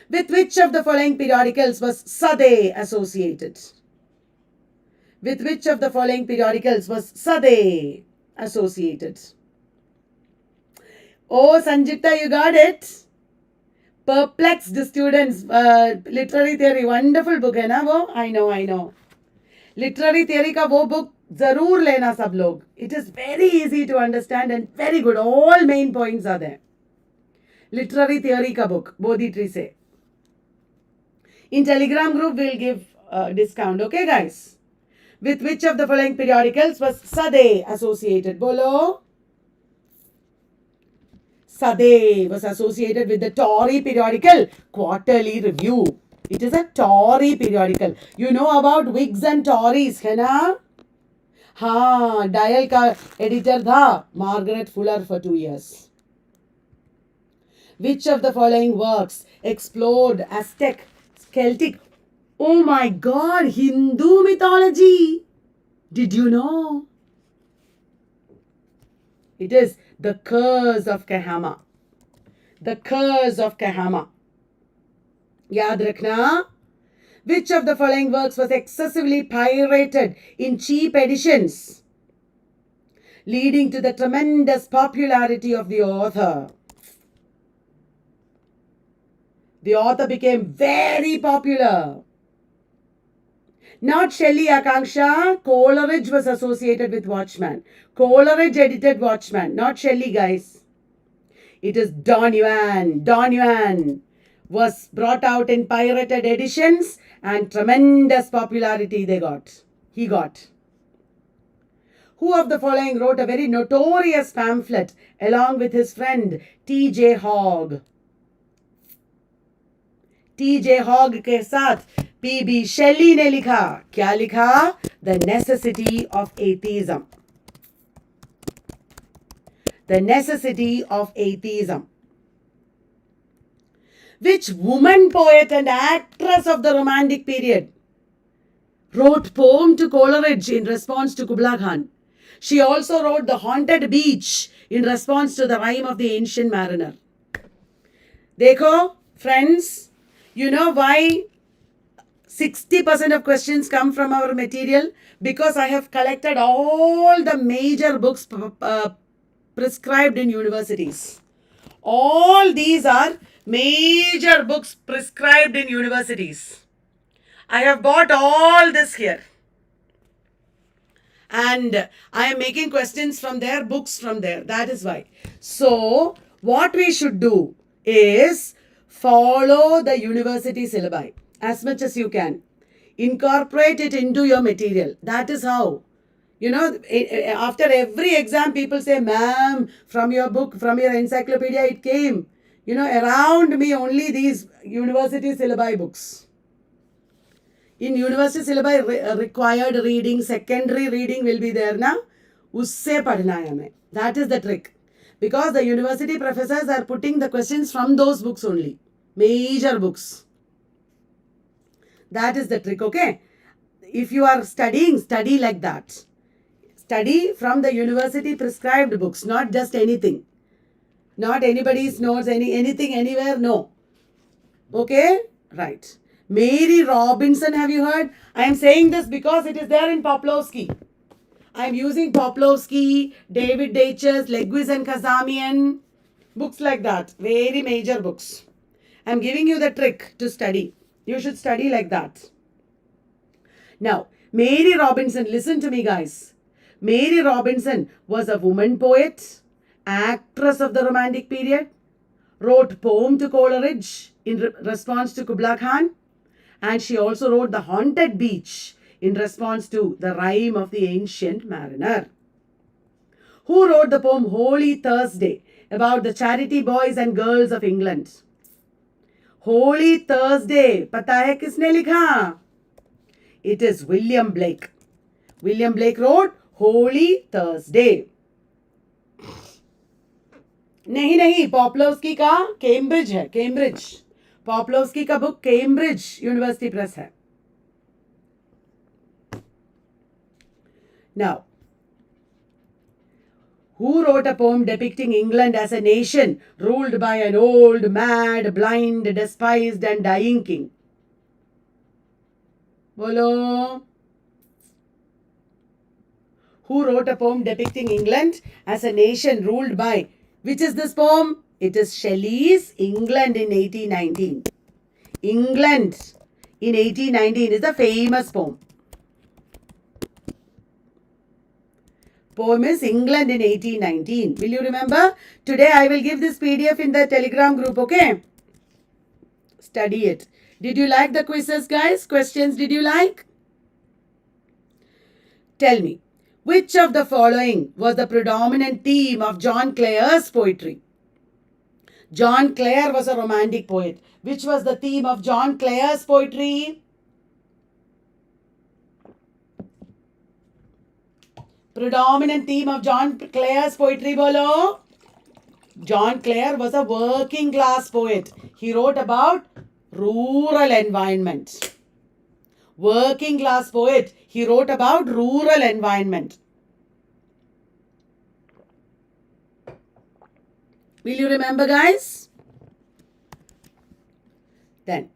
With which of the following periodicals was Southey associated? With which of the following periodicals was Southey associated? Oh, Sanjita, you got it. Perplexed students. Literary theory. Wonderful book है ना वो? I know. Literary theory का वो book जरूर लेना सब लोग. It is very easy to understand and very good. All main points are there. Literary theory का book. Bodhi tree से. In Telegram group we'll give discount. Okay guys? With which of the following periodicals was Southey associated? Bolo. Southey was associated with the Tory periodical Quarterly Review. It is a Tory periodical. You know about Whigs and Tories, है ना? हाँ, Dial का editor था Margaret Fuller for 2 years. Which of the following works explored Aztec, Celtic, oh my God, Hindu mythology? Did you know? It is The Curse of Kahama. The Curse of Kahama. Yaad rakhna. Which of the following works was excessively pirated in cheap editions, leading to the tremendous popularity of the author? The author became very popular. Not Shelley, Akanksha. Coleridge was associated with Watchman. Coleridge edited Watchman, not Shelley, guys. It is Don Juan. Don Juan was brought out in pirated editions and tremendous popularity he got. Who of the following wrote a very notorious pamphlet along with his friend T.J. Hogg? T.J. Hogg के साथ P.B. Shelley ने लिखा. क्या लिखा? The Necessity of Atheism. The Necessity of Atheism. Which woman poet and actress of the Romantic period wrote poem to Coleridge in response to Kubla Khan? She also wrote The Haunted Beach in response to the rhyme of the Ancient Mariner. Dekho, friends, you know why 60% of questions come from our material? Because I have collected all the major books prescribed in universities. All these are major books prescribed in universities. I have bought all this here. And I am making questions from there, books from there. That is why. So, what we should do is follow the university syllabi as much as you can. Incorporate it into your material. That is how. You know, after every exam, people say, ma'am, from your book, from your encyclopedia, it came. You know, around me only these university syllabi books. In university syllabi, required reading, secondary reading will be there na. Usse padhna hai hame. That is the trick. Because the university professors are putting the questions from those books only. Major books. That is the trick, okay? If you are studying, study like that. Study from the university prescribed books, not just anything. Not anybody's notes, anything, anywhere, no. Okay? Right. Mary Robinson, have you heard? I am saying this because it is there in Poplowski. I am using Poplowski, David Deutsch's, Lewis and Kazamian, books like that. Very major books. I am giving you the trick to study. You should study like that. Now, Mary Robinson, listen to me guys. Mary Robinson was a woman poet, actress of the Romantic period, wrote poem to Coleridge in response to Kubla Khan, and she also wrote The Haunted Beach in response to the rhyme of the Ancient Mariner. Who wrote the poem Holy Thursday about the charity boys and girls of England? Holy Thursday, पता है किसने लिखा? It is William Blake. William Blake wrote Holy Thursday. नहीं, पॉपुलर्स्की का Cambridge है, Cambridge. पॉपुलर्स्की का book Cambridge university press है. Now, who wrote a poem depicting England as a nation ruled by an old, mad, blind, despised and dying king? Bolo. Who wrote a poem depicting England as a nation ruled by... Which is this poem? It is Shelley's England in 1819. England in 1819 is a famous poem. Poem is England in 1819. Will you remember? Today I will give this PDF in the Telegram group, okay? Study it. Did you like the quizzes, guys? Questions did you like? Tell me, which of the following was the predominant theme of John Clare's poetry? John Clare was a romantic poet. Which was the theme of John Clare's poetry? Predominant theme of John Clare's poetry, bolo. John Clare was a working class poet. He wrote about rural environment. Working class poet. He wrote about rural environment. Will you remember, guys? Then,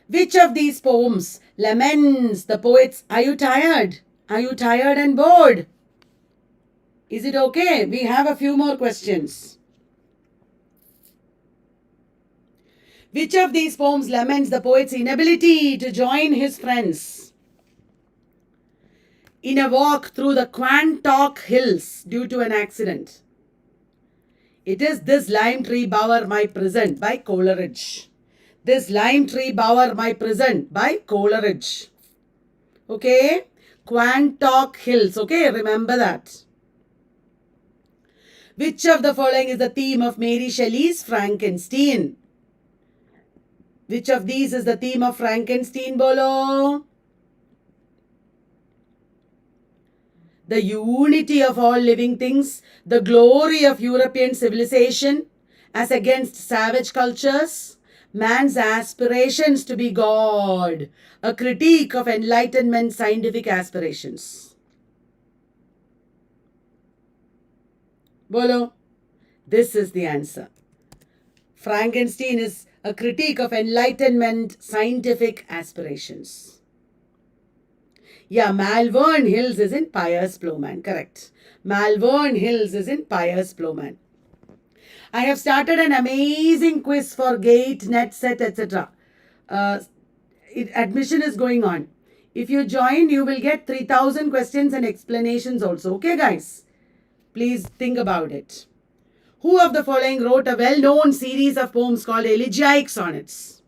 which of these poems laments the poets? Are you tired? Are you tired and bored? Is it okay? We have a few more questions. Which of these poems laments the poet's inability to join his friends in a walk through the Quantock Hills due to an accident? It is This Lime Tree Bower My Prison by Coleridge. This Lime Tree Bower My Prison by Coleridge. Okay? Quantock Hills. Okay? Remember that. Which of the following is the theme of Mary Shelley's Frankenstein? Which of these is the theme of Frankenstein, bolo? The unity of all living things, the glory of European civilization as against savage cultures, man's aspirations to be God, a critique of Enlightenment scientific aspirations. Bolo, this is the answer. Frankenstein is a critique of Enlightenment scientific aspirations. Yeah, Malvern Hills is in Piers Plowman. Correct. Malvern Hills is in Piers Plowman. I have started an amazing quiz for GATE, NET, SET, etc. Admission is going on. If you join, you will get 3,000 questions and explanations also. Okay, guys? Please think about it. Who of the following wrote a well-known series of poems called Elegiac sonnets?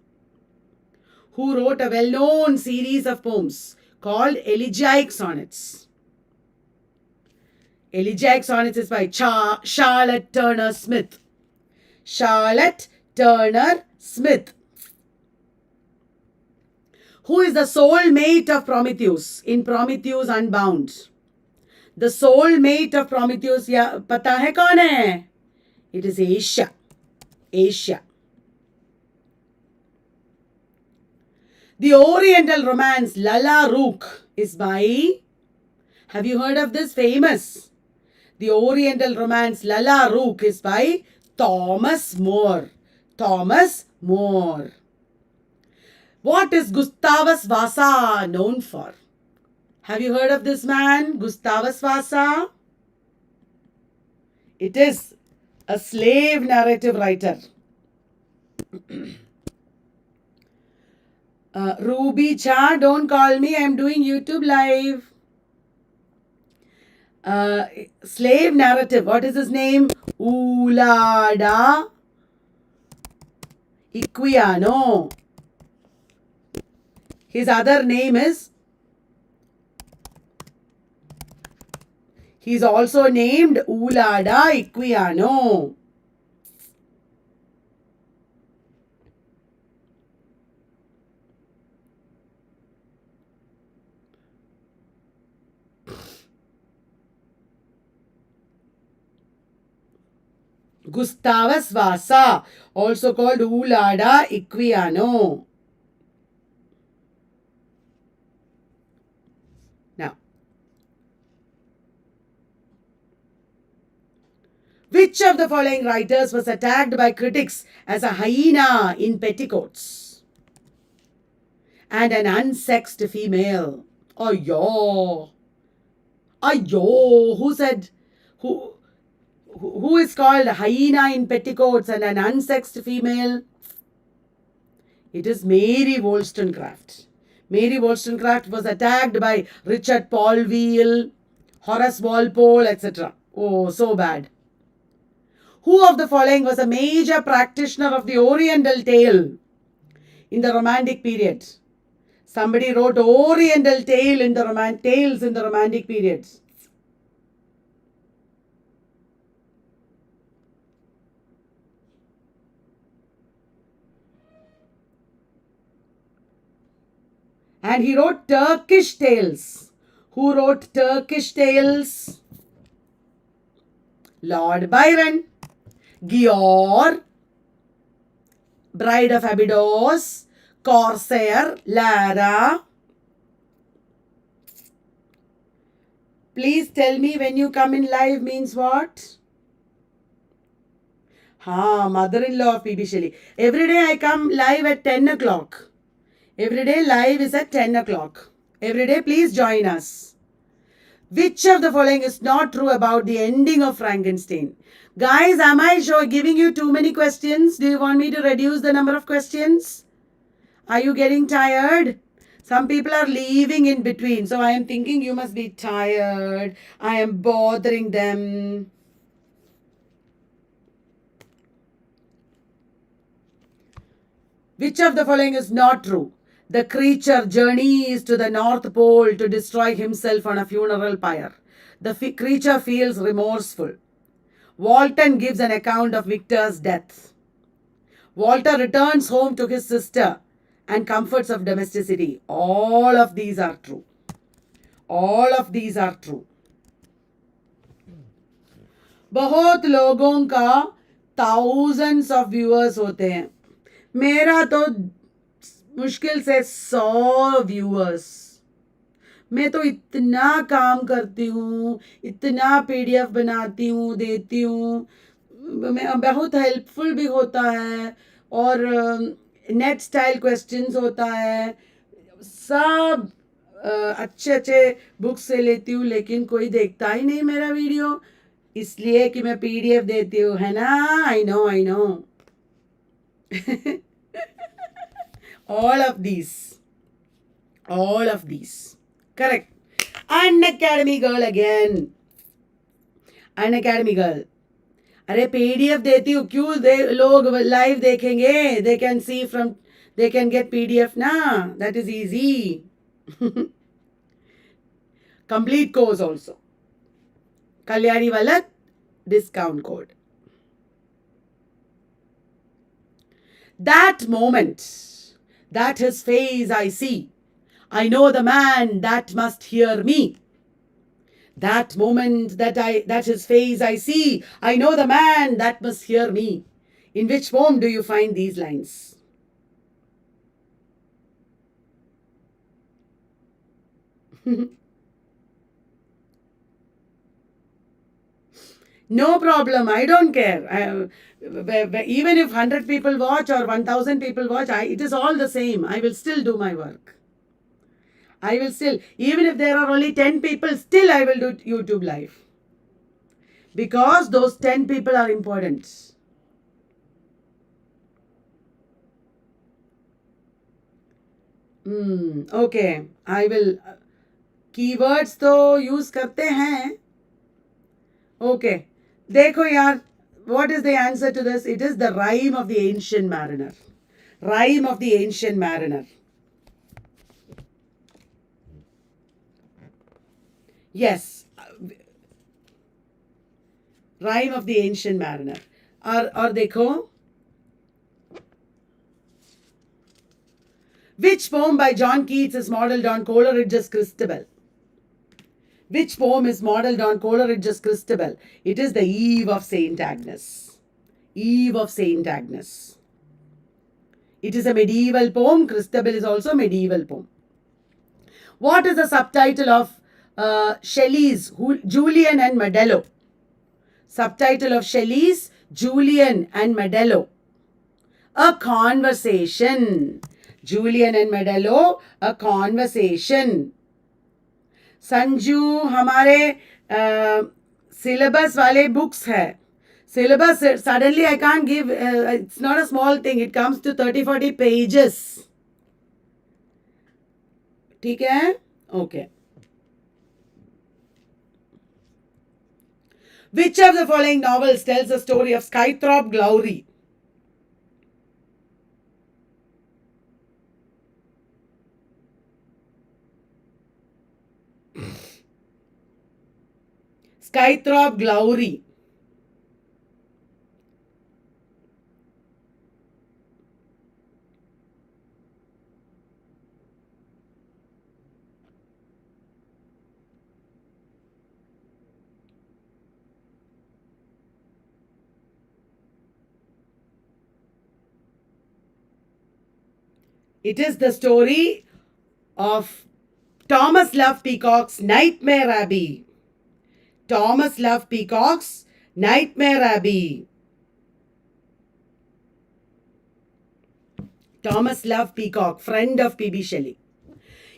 Who wrote a well-known series of poems called Elegiac sonnets? Elegiac sonnets is by Charlotte Turner Smith. Charlotte Turner Smith. Who is the soulmate of Prometheus in Prometheus Unbound? The soulmate of Prometheus, ya pata hai kaun hai? It is Asia. Asia. The Oriental romance Lalla Rookh is by... Have you heard of this? Famous. The Oriental romance Lalla Rookh is by Thomas More. Thomas More. What is Gustavus Vasa known for? Have you heard of this man, Gustavus Vasa? It is a slave narrative writer. Ruby Cha, don't call me. I am doing YouTube live. Slave narrative. What is his name? Ulada Equiano. His other name is... He is also named Ulada Equiano. Gustavus Vasa, also called Ulada Equiano. Now, which of the following writers was attacked by critics as a hyena in petticoats and an unsexed female? Ayyo. Ayyo. Who said, who is called a hyena in petticoats and an unsexed female? It is Mary Wollstonecraft. Mary Wollstonecraft was attacked by Richard Palville, Horace Walpole, etc. Oh, so bad. Who of the following was a major practitioner of the Oriental tale in the Romantic period? Somebody wrote Oriental tales in the Romantic period. And he wrote Turkish tales. Who wrote Turkish tales? Lord Byron, Gior, Bride of Abydos, Corsair, Lara. Please tell me when you come in live means what? Mother-in-law of P.B. Shelley. Every day I come live at 10 o'clock. Every day live is at 10 o'clock. Every day please join us. Which of the following is not true about the ending of Frankenstein? Guys, am I giving you too many questions? Do you want me to reduce the number of questions? Are you getting tired? Some people are leaving in between. So I am thinking you must be tired. I am bothering them. Which of the following is not true? The creature journeys to the North Pole to destroy himself on a funeral pyre. The creature feels remorseful. Walton gives an account of Victor's death. Walter returns home to his sister and comforts of domesticity. All of these are true. All of these are true. बहुत लोगों का thousands of viewers होते हैं. मेरा तो मुश्किल से 100 viewers. मैं तो इतना काम करती हूँ, इतना पीडीएफ बनाती हूँ, देती हूँ, मैं बहुत हेल्पफुल भी होता है और नेट स्टाइल क्वेश्चंस होता है, सब अच्छे बुक्स से लेती हूँ, लेकिन कोई देखता ही नहीं मेरा वीडियो, इसलिए कि मैं पीडीएफ देती हूँ, है ना? I know. All of these. Correct. Unacademy girl again. Unacademy girl. अरे पीडीएफ देती हूँ, क्यों लोग लाइव देखेंगे? They can get PDF ना. That is easy. Complete course also. Kalyani Valat discount code. That moment, that his face I see, I know the man that must hear me. That moment, that his face I see, I know the man that must hear me. In which poem do you find these lines? No problem, I don't care. Even if 100 people watch or 1000 people watch, it is all the same. I will still do my work. Even if there are only 10 people, still I will do YouTube live. Because those 10 people are important. Okay, I will. Keywords तो use करते हैं. Okay, देखो यार. What is the answer to this? It is the rhyme of the ancient mariner. Rhyme of the ancient mariner. Yes. Rhyme of the ancient mariner. और देखो. Which poem by John Keats is modelled on Coleridge's Christabel? Which poem is modelled on Coleridge's Christabel? It is the Eve of Saint Agnes. Eve of Saint Agnes. It is a medieval poem. Christabel is also a medieval poem. What is the subtitle of Shelley's Julian and Medello? Subtitle of Shelley's Julian and Medello. A conversation. Julian and Medello, a conversation. Sanju हमारे syllabus वाले books है. Syllabus, suddenly I can't give, it's not a small thing, it comes to 30-40 pages. ठीक है? Okay. Which of the following novels tells the story of Skythrop Glowry? Skythrop Glowry. It is the story of Thomas Love Peacock's Nightmare Abbey. Thomas Love Peacock's Nightmare Abbey. Thomas Love Peacock, friend of P.B. Shelley.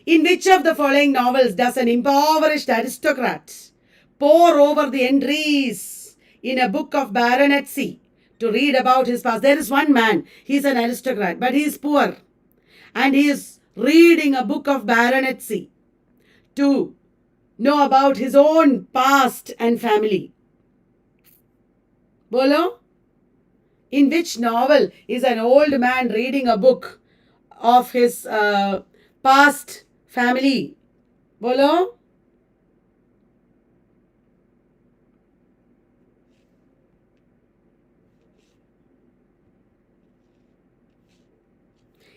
In which of the following novels does an impoverished aristocrat pore over the entries in a book of baronetcy to read about his past? There is one man, he is an aristocrat, but he is poor. And he is reading a book of baronetcy to know about his own past and family. Bolo? In which novel is an old man reading a book of his past family? Bolo?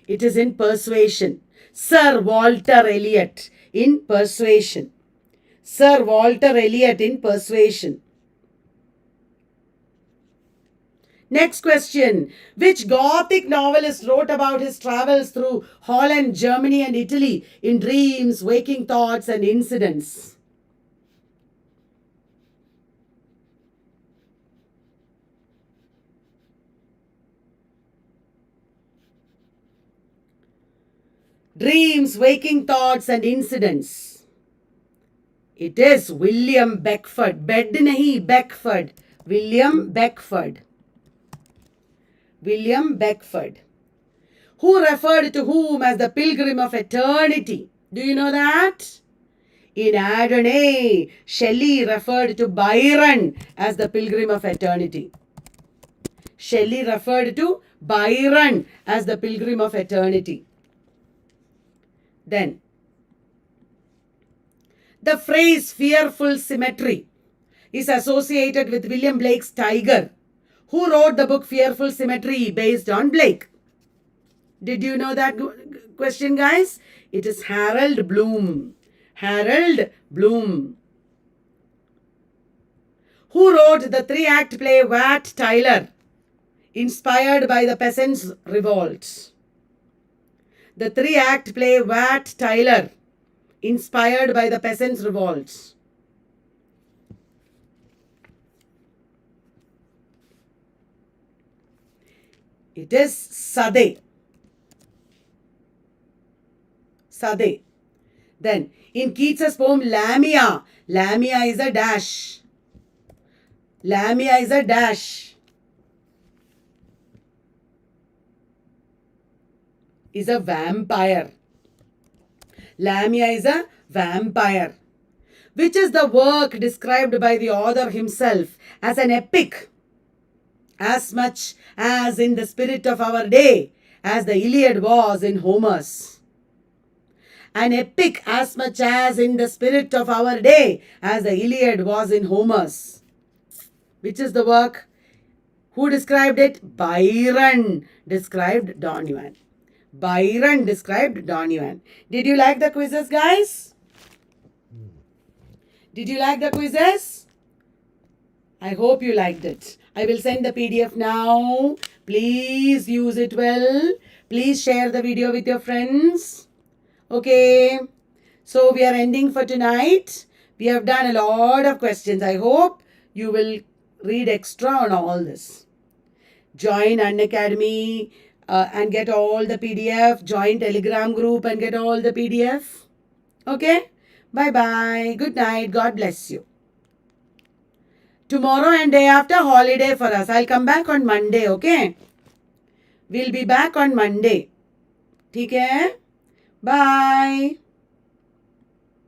It is in Persuasion. Sir Walter Elliot in Persuasion. Sir Walter Elliot in Persuasion. Next question. Which Gothic novelist wrote about his travels through Holland, Germany and Italy in dreams, waking thoughts and incidents? Dreams, waking thoughts and incidents. It is William Beckford. Bed nahi, Beckford. William Beckford. William Beckford. Who referred to whom as the Pilgrim of Eternity? Do you know that? In Adonai, Shelley referred to Byron as the Pilgrim of Eternity. Shelley referred to Byron as the Pilgrim of Eternity. Then, the phrase fearful symmetry is associated with William Blake's Tiger. Who wrote the book Fearful Symmetry based on Blake? Did you know that question, guys? It is Harold Bloom. Harold Bloom. Who wrote the 3-act play Wat Tyler, inspired by the Peasants' Revolt? The 3-act play Wat Tyler, inspired by the Peasants' Revolt. It is Southey. Southey. Then, in Keats's poem Lamia, Lamia is a dash. Lamia is a dash. Is a vampire. Lamia is a vampire. Which is the work described by the author himself as an epic, as much as in the spirit of our day as the Iliad was in Homer's? An epic as much as in the spirit of our day as the Iliad was in Homer's. Which is the work? Who described it? Byron described Don Juan. Byron described Don Juan. Did you like the quizzes, guys? Did you like the quizzes? I hope you liked it. I will send the PDF now. Please use it well. Please share the video with your friends. Okay. So we are ending for tonight. We have done a lot of questions. I hope you will read extra on all this. Join Unacademy and get all the PDF. Join Telegram group and get all the PDF. Okay. Bye-bye. Good night. God bless you. Tomorrow and day after holiday for us. I'll come back on Monday, okay? We'll be back on Monday. Okay? Bye.